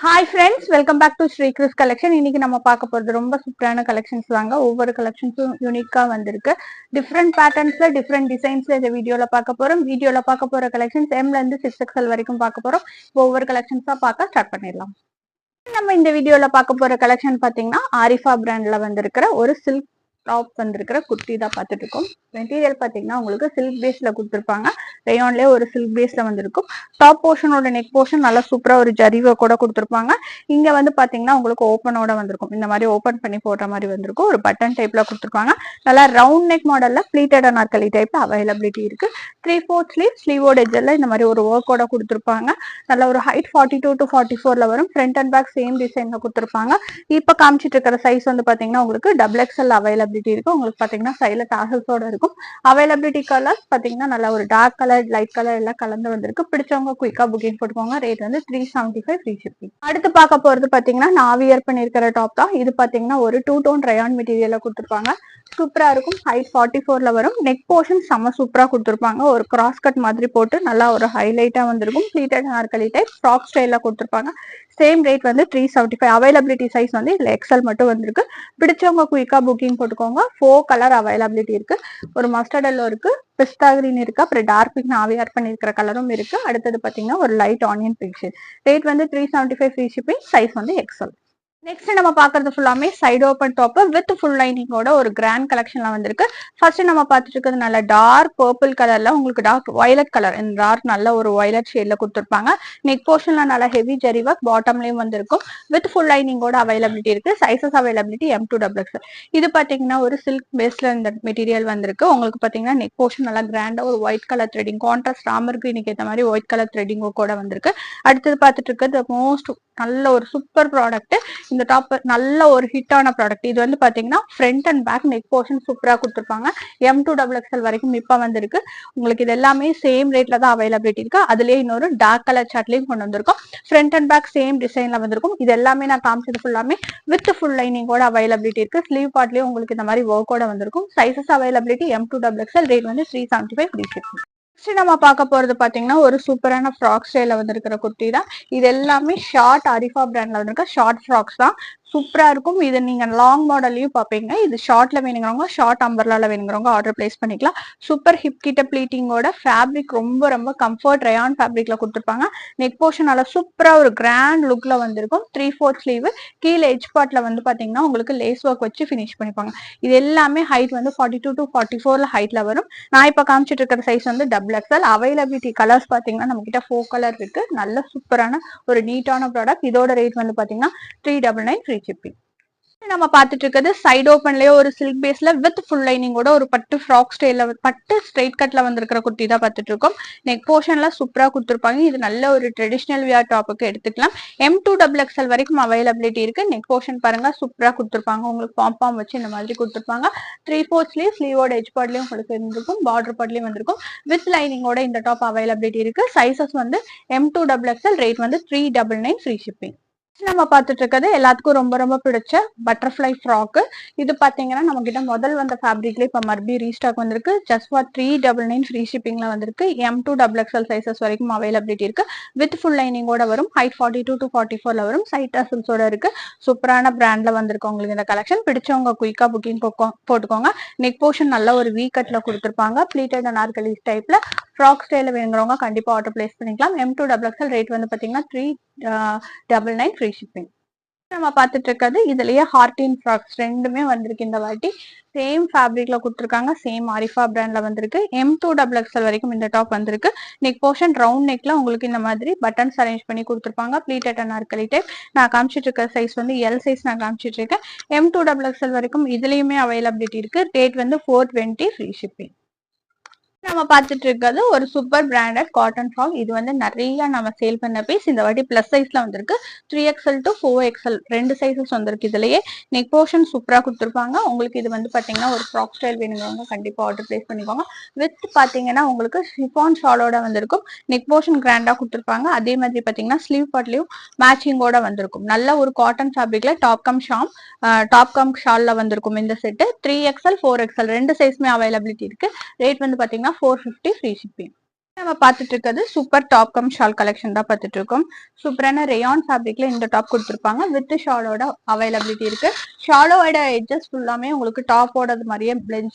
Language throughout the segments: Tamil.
Hi friends, welcome back to Sri Kris collection. இன்னைக்கு நம்ம பார்க்க போறது ரொம்ப சூப்பரான கலெக்ஷன்ஸ் தாங்க. ஒவ்வொரு கலெக்ஷன்ஸும் யூனிக்கா வந்திருக்கு. டிஃப்ரெண்ட் பேட்டர்ன்ஸ்ல டிஃப்ரெண்ட் டிசைன்ஸ்ல இந்த வீடியோல பார்க்க போறோம். வீடியோல பார்க்க போற கலெக்ஷன்ஸ் எம்ல இருந்து 6XL வரைக்கும் பார்க்க போறோம். ஒவ்வொரு கலெக்ஷன்ஸா பார்க்க ஸ்டார்ட் பண்ணிடலாம். நம்ம இந்த வீடியோல பார்க்க போற கலெக்ஷன் பாத்தீங்கன்னா ஆரிஃபா பிராண்ட்ல வந்திருக்கிற ஒரு சில்க் டாப் வந்திருக்கிற குர்த்தி தான் பார்த்துட்டு இருக்கோம். மெட்டீரியல் பாத்தீங்கன்னா உங்களுக்கு சில்க் பேஸ்ல கொடுத்துருப்பாங்க. ரேயான்லயே ஒரு சில்க் பேஸ்ல வந்திருக்கும். டாப் போர்ஷனோட நெக் போர்ஷன் நல்லா சூப்பரா ஒரு ஜரிவை கூட கொடுத்துருப்பாங்க. இங்க வந்து பாத்தீங்கன்னா உங்களுக்கு ஓப்பனோட வந்திருக்கும். இந்த மாதிரி ஓப்பன் பண்ணி போடுற மாதிரி வந்திருக்கும். ஒரு பட்டன் டைப்ல கொடுத்துருப்பாங்க. நல்லா ரவுண்ட் நெக் மாடல்ல பிளீட்டட் அனார்கலி டைப்ல அவைலபிலிட்டி இருக்கு. 3/4 ஸ்லீவோட எஜ்ஜெல்லாம் இந்த மாதிரி ஒரு ஒர்க்கோட கொடுத்துருப்பாங்க. நல்ல ஒரு ஹைட் 42 to 44ல வரும். ஃப்ரண்ட் அண்ட் பேக் சேம் டிசைன்ல கொடுத்துருப்பாங்க. இப்ப காமிச்சிட்டு இருக்கிற சைஸ் வந்து பாத்தீங்கன்னா உங்களுக்கு XXL அவைலபிலிட்டி இருக்கு. உங்களுக்கு பாத்தீங்கன்னா சைட்ல டாசல்ஸோட இருக்கும். அவைலபிலிட்டி கலர்ஸ் பாத்தீங்கன்னா நல்ல ஒரு டார்க் கலர், லைட் கலர் எல்லாம் கலந்து வந்திருக்கு. பிடிச்சவங்க குயிக்கா புக்கிங் போட்டுக்கோங்க. ரேட் வந்து 375 ஃப்ரீ ஷிப்பிங். அடுத்து பார்க்க போறது பாத்தீங்கன்னா நான் வியர் பண்ணிருக்கிற டாப் தான். இது பாத்தீங்கன்னா ஒரு 2 டோன் ரயான் மெட்டீரியல்ல கொடுத்துருப்பாங்க. சூப்பரா இருக்கும். ஹைட் 44ல வரும். நெக் போர்ஷன் செம்ம சூப்பரா கொடுத்துருப்பாங்க. ஒரு கிராஸ் கட் மாதிரி போட்டு நல்லா ஒரு ஹைலைட்டா வந்திருக்கும். பிளீட்டட் அனார்கலி டைப் ஃப்ராக் ஸ்டைல்ல கொடுத்துருப்பாங்க. சேம் ரேட் வந்து 375. அவைலபிலிட்டி சைஸ் வந்து இதுல XL மட்டும் வந்திருக்கு. பிடிச்சவங்க குயிக்கா புக்கிங் போட்டுக்கோங்க. 4 கலர் அவைலபிலிட்டி இருக்கு. ஒரு மஸ்டர்ட் எல்லோ இருக்கு, பிஸ்தா கிரீன் இருக்கு, அப்புறம் டார்க் பிங்க் நான் வியர் பண்ணிருக்கிற கலரும் இருக்கு. அடுத்தது பாத்தீங்கன்னா ஒரு light onion pink shade. Rate வந்து 375 ஃப்ரீ ஷிப்பிங். சைஸ் வந்து XL. நெக்ஸ்ட் நம்ம பாக்குறது ஃபுல்லாமே side open top with full லைனிங்கோட ஒரு கிராண்ட் கலெக்ஷன்ல வந்திருக்கு. ஃபர்ஸ்ட் நம்ம பார்த்துட்டு இருக்கிறது நல்ல டார்க் பர்பிள் கலர்ல உங்களுக்கு டார்க் வயலட் கலர், இந்த டார்க் நல்ல ஒரு வயலட் ஷேட்ல கொடுத்துருப்பாங்க. நெக் போர்ஷன்ல நல்ல ஹெவி ஜரி ஒர்க் பாட்டம்லயும் வந்திருக்கும். வித் ஃபுல் லைனிங்கோட அவைலபிலிட்டி இருக்கு. Sizes availability M2XX. இது பாத்தீங்கன்னா ஒரு சில்க் பேஸ்ல இந்த மெட்டீரியல் வந்திருக்கு. உங்களுக்கு பாத்தீங்கன்னா நெக் போர்ஷன் நல்லா கிராண்டா ஒரு white colour threading contrast Ramar கிரீனுக்கு ஏற்ற மாதிரி ஒயிட் கலர் த்ரெடிங் கூட வந்திருக்கு. அடுத்தது பார்த்துட்டு இருக்கிறது மோஸ்ட் நல்ல ஒரு சூப்பர் ப்ராடக்ட். இந்த டாப் நல்ல ஒரு ஹிட்டான ப்ராடக்ட். இது வந்து பாத்தீங்கன்னா front and back neck portion சூப்பரா கொடுத்துருப்பாங்க. M2XX வரைக்கும் இப்ப வந்திருக்கு. உங்களுக்கு இது எல்லாமே சேம் ரேட்ல தான் அவைலபிலிட்டி இருக்கு. அதுலயே இன்னொரு டார்க் கலர் சார்ட்லயும் கொண்டு வந்திருக்கும். ஃப்ரண்ட் அண்ட் பேக் சேம் டிசைன்ல வந்திருக்கும். இது எல்லாமே நான் காமிச்சது ஃபுல்லாமே வித் ஃபுல் லைனிங்கோட அவைலபிலிட்டி இருக்கு. ஸ்லீவ் பார்ட்லயும் உங்களுக்கு இந்த மாதிரி ஒர்க்கோட வந்திருக்கும். Sizes availability M2XX. ரேட் வந்து 375 ஃப்ரீ ஷிப்பிங். நெக்ஸ்ட் நம்ம பார்க்க போறது பாத்தீங்கன்னா ஒரு சூப்பரான ஃப்ராக் ஸ்டைல வந்திருக்கிற குர்த்தி தான். இது எல்லாமே ஷார்ட் ஆரிஃபா பிராண்ட்ல வந்திருக்க ஷார்ட் ஃப்ராக்ஸ் தான். சூப்பரா இருக்கும். இது நீங்க லாங் மாடல்லையும் பாப்பீங்க. இது ஷார்ட்ல வேணுங்கிறவங்க ஷார்ட் அம்பர்லால வேணுங்கிறவங்க ஆர்டர் பிளேஸ் பண்ணிக்கலாம். சூப்பர் ஹிப் கிட்ட பிளீட்டிங்கோட ஃபேப்ரிக் ரொம்ப ரொம்ப கம்ஃபர்ட் ரயான் ஃபேப்ரிக்ல கொடுத்துருப்பாங்க. நெக் போர்ஷன் நல்லா சூப்பரா ஒரு கிராண்ட் லுக்ல வந்திருக்கும். 3/4 ஸ்லீவ். கீழே எட்ஜ் பார்ட்ல வந்து பாத்தீங்கன்னா உங்களுக்கு லேஸ் ஒர்க் வச்சு ஃபினிஷ் பண்ணிப்பாங்க. இது எல்லாமே ஹைட் வந்து 42 to 44 ஹைட்ல வரும். நான் இப்ப காமிச்சிட்டு இருக்கிற சைஸ் வந்து XXL. அவைலபிலிட்டி கலர்ஸ் பாத்தீங்கன்னா நம்ம கிட்ட 4 கலர் இருக்கு. நல்ல சூப்பரான ஒரு நீட்டான ப்ராடக்ட். இதோட ரேட் வந்து பாத்தீங்கன்னா 399 ஃப்ரீ ஷிப்பிங். நம்ம பார்த்துட்டு இருக்கிறது சைடு ஓப்பன்லயே ஒரு சில்க் பேஸ்ல வித் ஃபுல் லைனிங்கோட ஒரு பட்டு ஃப்ராக் ஸ்டைல பட்டு ஸ்ட்ரைட் கட்ல வந்திருக்கிற குர்த்தி தான் பார்த்துட்டு இருக்கோம். நெக் போர்ஷன்ல சூப்பரா கொடுத்துருப்பாங்க. இது நல்ல ஒரு ட்ரெடிஷனல் வியர் டாப்புக்கு எடுத்துக்கலாம். M2XX வரைக்கும் அவைலபிலிட்டி இருக்கு. நெக் போர்ஷன் பாருங்க சூப்பரா கொடுத்துருப்பாங்க. உங்களுக்கு பாம் வச்சு இந்த மாதிரி கொடுத்துருப்பாங்க. 3/4 ஸ்லீவோட எட்ஜ் பார்ட்லயும் உங்களுக்கு இருந்திருக்கும். பார்டர் பார்ட்லயும் வந்திருக்கும். வித் லைனிங்கோட இந்த டாப் அவைலபிலிட்டி இருக்கு. சைசஸ் வந்து M2XX. ரேட் வந்து 399 ஃப்ரீ ஷிப்பிங். நம்ம பார்த்துட்டு இருக்கிறது எல்லாத்துக்கும் ரொம்ப ரொம்ப பிடிச்ச பட்டர்ஃபிளை ஃப்ராக். இது பாத்தீங்கன்னா நம்ம கிட்ட முதல் வந்த ஃபேப்ரிக்ல இப்ப மறுபடியும் ரீஸ்டாக் வந்திருக்கு. ஜஸ்ட் ஃபார் 399 ஃப்ரீ ஷிப்பிங்ல வந்திருக்கு. M2XX சைசஸ் வரைக்கும் அவைலபிலிட்டி இருக்கு. வித் ஃபுல் லைனிங்கோட வரும். ஹைட் 42 to 44ல வரும். சைட் டசல்ஸோட இருக்கு. சூப்பரான பிராண்ட்ல வந்திருக்கு உங்களுக்கு இந்த கலெக்ஷன். பிடிச்சவங்க குயிக்கா புக்கிங் போட்டுக்கோங்க. நெக் போர்ஷன் நல்ல ஒரு வி கட்ல கொடுத்துருப்பாங்க. பிளீட்டட் அனார்கலி டைப்ல ஃப்ராக் ஸ்டைல வேணுங்கிறவங்க கண்டிப்பா ஆர்டர் பிளேஸ் பண்ணிக்கலாம். M2XX ரேட் வந்து பாத்தீங்கன்னா 399 ஃப்ரீ ஷிப்பிங். நம்ம பார்த்துட்டு இருக்கிறது இதுலயே ஹார்டின் ஃப்ராக்ஸ் ரெண்டுமே வந்திருக்கு. இந்த வாட்டி சேம் ஃபேப்ரிக்ல கொடுத்துருக்காங்க. சேம் ஆரிஃபா பிராண்ட்ல வந்திருக்கு. M2XX வரைக்கும் இந்த டாப் வந்திருக்கு. நெக் போர்ஷன் ரவுண்ட் நெக்ல உங்களுக்கு இந்த மாதிரி பட்டன்ஸ் அரேஞ்ச் பண்ணி கொடுத்துருப்பாங்க. Pleated Anarkali type. நான் காமிச்சிட்டு இருக்க சைஸ் வந்து L சைஸ் நான் காமிச்சிட்டு இருக்கேன். M2XX வரைக்கும் இதுலயுமே அவைலபிலிட்டி இருக்கு. ரேட் வந்து 420 ஃப்ரீ ஷிப்பிங். நம்ம பார்த்துட்டு இருக்கிறது ஒரு சூப்பர் பிராண்டட் காட்டன் ஃப்ராக். இது வந்து நிறைய நம்ம சேல் பண்ண பீஸ். இந்த வாட்டி பிளஸ் சைஸ்ல வந்திருக்கு. 3XL to 4XL ரெண்டு சைசஸ் வந்திருக்கு. இதுலயே நெக் போர்ஷன் சூப்பரா கொடுத்துருப்பாங்க. உங்களுக்கு இது வந்து பாத்தீங்கன்னா ஒரு ஃப்ராக் ஸ்டைல் வேணுங்கிறவங்க கண்டிப்பா ஆர்டர் பிளேஸ் பண்ணிக்கோங்க. வித் பாத்தீங்கன்னா உங்களுக்கு ஷிஃபான் ஷாலோட வந்திருக்கும். நெக் போர்ஷன் கிராண்டா கொடுத்துருப்பாங்க. அதே மாதிரி பாத்தீங்கன்னா ஸ்லீவ் பார்ட்லயும் மேட்சிங்கோட வந்திருக்கும். நல்ல ஒரு காட்டன் ஃபேப்ரிக்ல டாப் கம் ஷால்ல வந்திருக்கும் இந்த செட்டு. 3XL 4XL ரெண்டு சைஸ்மே அவைலபிலிட்டி இருக்கு. ரேட் வந்து பாத்தீங்கன்னா 450 ஃப்ரீ ஷிப்பிங். நம்ம பார்த்துட்டு இருக்கிறது super top cum shawl collection தான் பார்த்துட்டு இருக்கோம். சூப்பரான ரேயான் ஃபேப்ரிக்ல இந்த டாப் கொடுத்துருப்பாங்க. வித் ஷாலோட அவைலபிலிட்டி இருக்கு. ஷாலோட எட்ஜஸ் ஃபுல்லாமே உங்களுக்கு டாப்போட மாதிரியே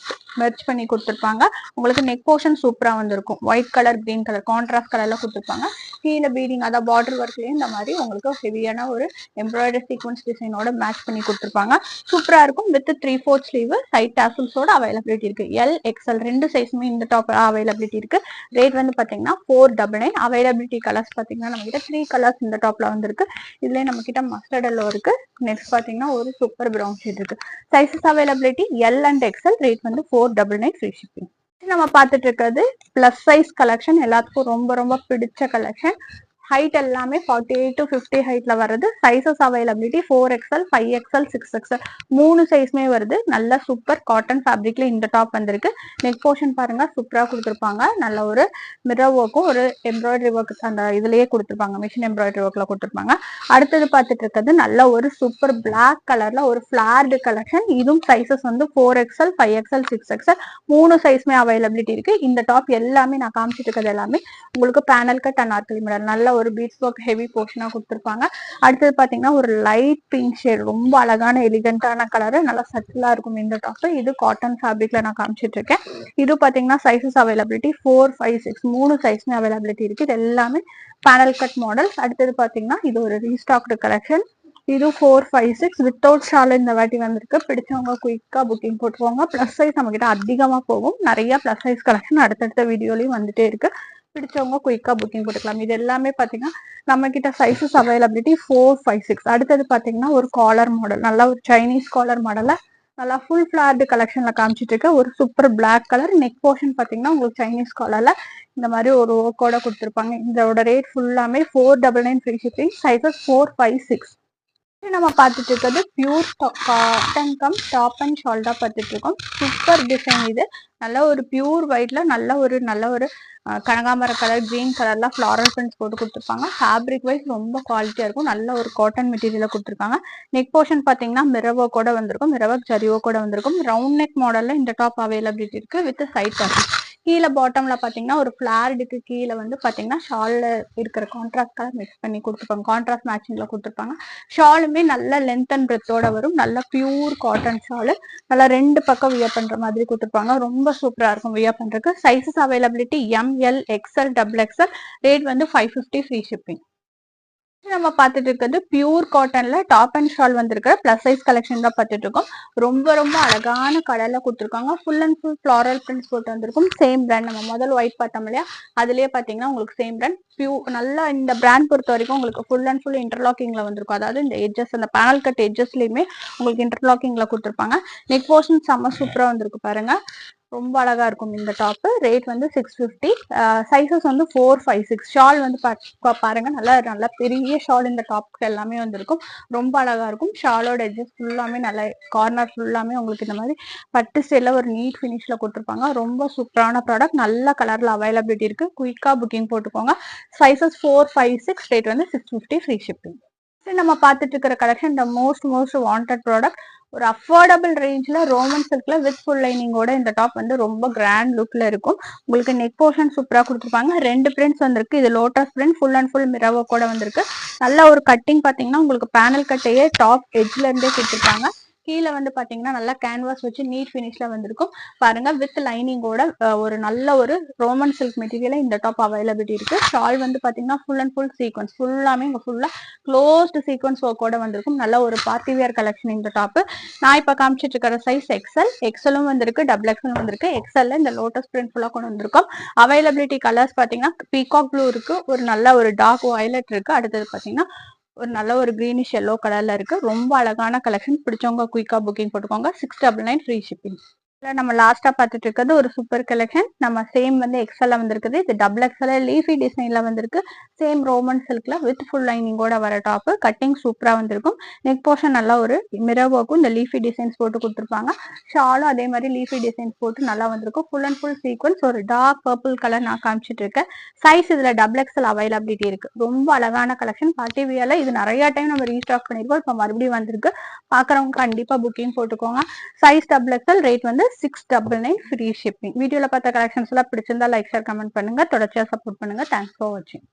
மெர்ச் பண்ணி கொடுத்துருப்பாங்க. உங்களுக்கு நெக் போர்ஷன் சூப்பரா வந்திருக்கும். White colour, green colour contrast கலர்ல கொடுத்துருப்பாங்க. கீழே பீடிங் அதாவது பார்டர் ஒர்க்லயும் இந்த மாதிரி உங்களுக்கு ஹெவியான ஒரு எம்ப்ராய்டரி சீக்வன்ஸ் டிசைனோட மேட்ச் பண்ணி கொடுத்துருப்பாங்க. சூப்பரா இருக்கும். வித் 3/4 ஸ்லீவ் சைட் டாசல்ஸோட அவைலபிலிட்டி இருக்கு. எல், எக்ஸ்எல் ரெண்டு சைஸுமே இந்த டாப் அவைலபிலிட்டி இருக்கு. ரேட் வந்து பாத்தீங்கன்னா 499. அவைலபிலிட்டி கலர்ஸ் பாத்தீங்கன்னா நம்ம கிட்ட 3 கலர்ஸ் இந்த டாப்ல வந்துருக்கு. இதுலயே நம்ம கிட்ட மஸ்டர்ட் எல்லோ இருக்கு. நெக்ஸ்ட் பாத்தீங்கன்னா ஒரு சூப்பர் பிரவுன் ஷேட் இருக்கு. Sizes availability L and XL. Rate வந்து 499 ஃப்ரீ ஷிப்பிங். நம்ம பார்த்துட்டு இருக்கிறது பிளஸ் சைஸ் கலெக்ஷன். எல்லாத்துக்கும் ரொம்ப ரொம்ப பிடிச்ச கலெக்ஷன். ஹைட் எல்லாமே 48 to 50 ஹைட்ல வருது. Sizes availability 4XL, 5XL, 6XL மூணு சைஸ்மே வருது. நல்ல சூப்பர் காட்டன் ஃபேப்ரிக்ல இந்த டாப் வந்திருக்கு. நெக் போர்ஷன் பாருங்க சூப்பரா கொடுத்துருப்பாங்க. நல்ல ஒரு மிரர் ஒர்க்கும் ஒரு எம்ப்ராய்டரி ஒர்க் அந்த இதுலயே கொடுத்துருப்பாங்க. மிஷின் எம்ப்ராய்டரி ஒர்க்ல கொடுத்துருப்பாங்க. அடுத்தது பார்த்துட்டு இருக்கிறது நல்ல ஒரு சூப்பர் பிளாக் கலர்ல ஒரு ஃபிளார்டு கலெக்ஷன். இதுவும் சைசஸ் வந்து 4XL, 5XL, 6XL மூணு சைஸ்மே அவைலபிலிட்டி இருக்கு. இந்த டாப் எல்லாமே நான் காமிச்சிட்டு இருக்கிறது எல்லாமே உங்களுக்கு பேனல் கட் அனார்கலி மாடல் நல்ல ஒரு பீட்ஸ் ஒர்க் ஹெவி போர்ஷனா கொடுத்துருப்பாங்க. அடுத்தது பாத்தீங்கன்னா ஒரு லைட் பிங்க் ஷேட் ரொம்ப அழகான எலிகண்டான கலர் நல்லா சட்டிலா இருக்கும் இந்த டாப். இது காட்டன் ஃபேப்ரிக்ல நான் காமிச்சிட்டு இருக்கேன். இது பாத்தீங்கன்னா சைசஸ் அவைலபிலிட்டி 4, 5, 6 மூணு சைஸ்மே அவைலபிலிட்டி இருக்கு. இது எல்லாமே பேனல் கட் மாடல்ஸ். அடுத்தது பாத்தீங்கன்னா இது ஒரு ரீஸ்டாக்டு கலெக்ஷன். இது 4, 5, 6 வித்தவுட் ஷால் இந்த வாட்டி வந்திருக்கு. பிடிச்சவங்க குயிக்கா புக்கிங் போட்டுருவாங்க. பிளஸ் சைஸ் நம்ம கிட்ட அதிகமா போகும். நிறைய பிளஸ் சைஸ் கலெக்ஷன் அடுத்தடுத்த வீடியோலயும் வந்துட்டே இருக்கு. பிடிச்சவங்க குயிக்கா புக்கிங் போட்டுக்கலாம். இது எல்லாமே பாத்தீங்கன்னா நம்ம கிட்ட சைசஸ் அவைலபிலிட்டி 4, 5, 6. அடுத்தது பாத்தீங்கன்னா ஒரு காலர் மாடல் நல்லா ஒரு சைனீஸ் காலர் மாடல்ல நல்லா ஃபுல் ஃபிளார்டு கலெக்ஷன்ல காமிச்சிட்டு இருக்க ஒரு super black colour. Neck portion பாத்தீங்கன்னா உங்களுக்கு சைனீஸ் காலர்ல இந்த மாதிரி ஒரு ஒர்க்கோட கொடுத்துருப்பாங்க. இதோட ரேட் ஃபுல்லாமே 499 ஃப்ரீ ஷிப்பிங். சைசஸ் 4, 5, 6. நம்ம பார்த்துட்டு இருக்கிறது pure cotton cum top and shawl தான் பார்த்துட்டு இருக்கோம். சூப்பர் டிசைன் இது. நல்ல ஒரு பியூர் ஒயிட்ல நல்ல ஒரு கனகாமர கலர், கிரீன் கலர்ல ஃபிளாரல் பிரிண்ட்ஸ் போட்டு கொடுத்துருப்பாங்க. ஃபேப்ரிக் வைஸ் ரொம்ப குவாலிட்டியா இருக்கும். நல்ல ஒரு காட்டன் மெட்டீரியல கொடுத்துருக்காங்க. நெக் போர்ஷன் பாத்தீங்கன்னா மிரவோ கூட வந்திருக்கும். மிரவர் ஜரியோ கூட வந்திருக்கும். ரவுண்ட் நெக் மாடல்ல இந்த டாப் அவைலபிலிட்டி இருக்கு வித் சைட் டாப். கீழே பாட்டம்ல பாத்தீங்கன்னா ஒரு ஃபிளார்டுக்கு கீழே வந்து பாத்தீங்கன்னா ஷால்ல இருக்கிற கான்ட்ராஸ்ட் கலர் மிக்ஸ் பண்ணி கொடுத்துருப்பாங்க. கான்ட்ராஸ்ட் மேட்சிங்ல கொடுத்துருப்பாங்க. ஷாலுமே நல்ல லென்த் அண்ட் பிரெத்தோட வரும். நல்ல பியூர் காட்டன் ஷாலு. நல்லா ரெண்டு பக்கம் வியர் பண்ற மாதிரி கொடுத்துருப்பாங்க. ரொம்ப சூப்பரா இருக்கும் வியர் பண்றதுக்கு. Sizes availability M, L, XL, double XL. Rate வந்து 550 ஃப்ரீ ஷிப்பிங். நம்ம பார்த்துட்டு இருக்கிறது பியூர் காட்டன்ல டாப் அண்ட் ஷால் வந்திருக்கிற பிளஸ் சைஸ் கலெக்ஷன் தான் பார்த்துட்டு இருக்கோம். ரொம்ப ரொம்ப அழகான கலர்ல கொடுத்துருக்காங்க. Full and full floral prints போட்டு வந்திருக்கும். சேம் பிராண்ட் நம்ம முதல் ஒயிட் பார்த்தோம் இல்லையா, அதுலயே பாத்தீங்கன்னா உங்களுக்கு சேம் பிராண்ட் நல்லா இந்த பிராண்ட் பொறுத்த வரைக்கும் உங்களுக்கு ஃபுல் அண்ட் ஃபுல் இன்டர்லாக்கிங்ல வந்திருக்கும். அதாவது இந்த எட்ஜஸ் அந்த பேனல் கட் எட்ஜஸ்லயுமே உங்களுக்கு இன்டர்லாக்கிங்ல கொடுத்துருப்பாங்க. நெக் போர்ஷன் செம்ம சூப்பரா வந்திருக்கு பாருங்க. ரொம்ப அழகா இருக்கும் இந்த டாப். ரேட் வந்து 650. சைசஸ் வந்து 4, 5, 6. ஷால் வந்து பாருங்க நல்லா நல்லா பெரிய ஷால் இந்த டாப்க்கு எல்லாமே வந்திருக்கும். ரொம்ப அழகா இருக்கும். ஷாலோட எட்ஜஸ் ஃபுல்லாமே நல்ல கார்னர் ஃபுல்லாமே உங்களுக்கு இந்த மாதிரி பட்டு ஸ்டைல ஒரு நீட் ஃபினிஷ்ல கொடுத்துருப்பாங்க. ரொம்ப சூப்பரான ப்ராடக்ட். நல்ல கலர்ல அவைலபிலிட்டி இருக்கு. குயிக்கா புக்கிங் போட்டுக்கோங்க. சைசஸ் 4, 5, 6. ரேட் வந்து 650 ஃப்ரீ ஷிப்பிங். நம்ம பார்த்துட்டு இருக்கிற கலெக்ஷன் இந்த மோஸ்ட் வாண்டட் ப்ராடக்ட். ஒரு அஃபோர்டபுள் ரேஞ்ச்ல ரோமன் சில்க்ல வித் ஃபுல் லைனிங்கோட இந்த டாப் வந்து ரொம்ப கிராண்ட் லுக்ல இருக்கும். உங்களுக்கு நெக் போர்ஷன் சூப்பரா கொடுத்துருப்பாங்க. ரெண்டு பிரிண்ட்ஸ் வந்திருக்கு. இது lotus print full and full மிரவோ கூட வந்திருக்கு. நல்ல ஒரு கட்டிங் பாத்தீங்கன்னா உங்களுக்கு பேனல் கட்டையே டாப் எட்ஜ்ல இருந்தே கொடுத்துருப்பாங்க. கீழே வந்து பாத்தீங்கன்னா நல்லா கேன்வாஸ் வச்சு நீட் ஃபினிஷ்ல வந்திருக்கும் பாருங்க. வித் லைனிங்கோட ஒரு நல்ல ஒரு ரோமன் சில்க் மெட்டீரியல் இந்த டாப் அவைலபிலிட்டி இருக்கு. ஷால் வந்து பாத்தீங்கன்னா ஃபுல் அண்ட் ஃபுல் சீக்வன்ஸ் ஃபுல்லாமே இங்க ஃபுல்லா க்ளோஸ்டு சீக்வன்ஸ் ஒர்க்கோட வந்திருக்கும். நல்ல ஒரு பார்ட்டி வியர் கலெக்ஷன் இந்த டாப். நான் இப்ப காமிச்சிட்டு இருக்கிற சைஸ் எக்ஸ்எல். எக்ஸ்எலும் வந்திருக்கு, டபுள் எக்ஸ்எல் வந்திருக்கு. எக்ஸ்எல்ல இந்த லோட்டஸ் பிரிண்ட் ஃபுல்லா கொண்டு வந்திருக்கும். அவைலபிலிட்டி கலர்ஸ் பாத்தீங்கன்னா பீகாக் ப்ளூ இருக்கு, ஒரு நல்ல ஒரு டார்க் வயலட் இருக்கு. அடுத்தது பாத்தீங்கன்னா ஒரு நல்ல ஒரு கிரீனிஷ் எல்லோ கலர்ல இருக்கு. ரொம்ப அழகான கலெக்ஷன். பிடிச்சவங்க குயிக்கா புக்கிங் போட்டுக்கோங்க. 699 ஃப்ரீ ஷிப்பிங். நம்ம லாஸ்டா பார்த்துட்டு இருக்கிறது ஒரு சூப்பர் கலெக்ஷன். நம்ம சேம் வந்து எக்ஸ்எல்ல வந்திருக்குது. இது டபுள் எக்ஸ்எல்ல லீஃபி டிசைன்ல வந்திருக்கு. சேம் ரோமன் சில்க்ல வித் ஃபுல் லைனிங்கோட வர டாப். கட்டிங் சூப்பரா வந்திருக்கும். நெக் போர்ஷன் நல்லா ஒரு மிரர் ஒர்க்கும் இந்த லீஃபி டிசைன்ஸ் போட்டு கொடுத்துருப்பாங்க. ஷாலும் அதே மாதிரி லீஃபி டிசைன்ஸ் போட்டு நல்லா வந்திருக்கும். ஃபுல் அண்ட் ஃபுல் சீக்வன்ஸ் ஒரு டார்க் பர்பிள் கலர் நான் காமிச்சிட்டு இருக்கேன். சைஸ் இதுல டபுள் எக்ஸ்எல் அவைலபிலிட்டி இருக்கு. ரொம்ப அழகான கலெக்ஷன். பார்ட்டி வியர்ல இது நிறைய டைம் நம்ம ரீஸ்டாக் பண்ணிருக்கோம். இப்ப மறுபடியும் வந்திருக்கு. பாக்குறவங்க கண்டிப்பா புக்கிங் போட்டுக்கோங்க. Size double XL. ரேட் வந்து 699 ஃப்ரீ ஷிப்பிங். வீடியோல பார்த்த கலெக்ஷன்ஸ் எல்லாம் பிடிச்சிருந்தா லைக் ஷேர் கமெண்ட் பண்ணுங்க. தொடர்ச்சியா சப்போர்ட் பண்ணுங்க. தேங்க்ஸ் ஃபார் வாட்சிங்.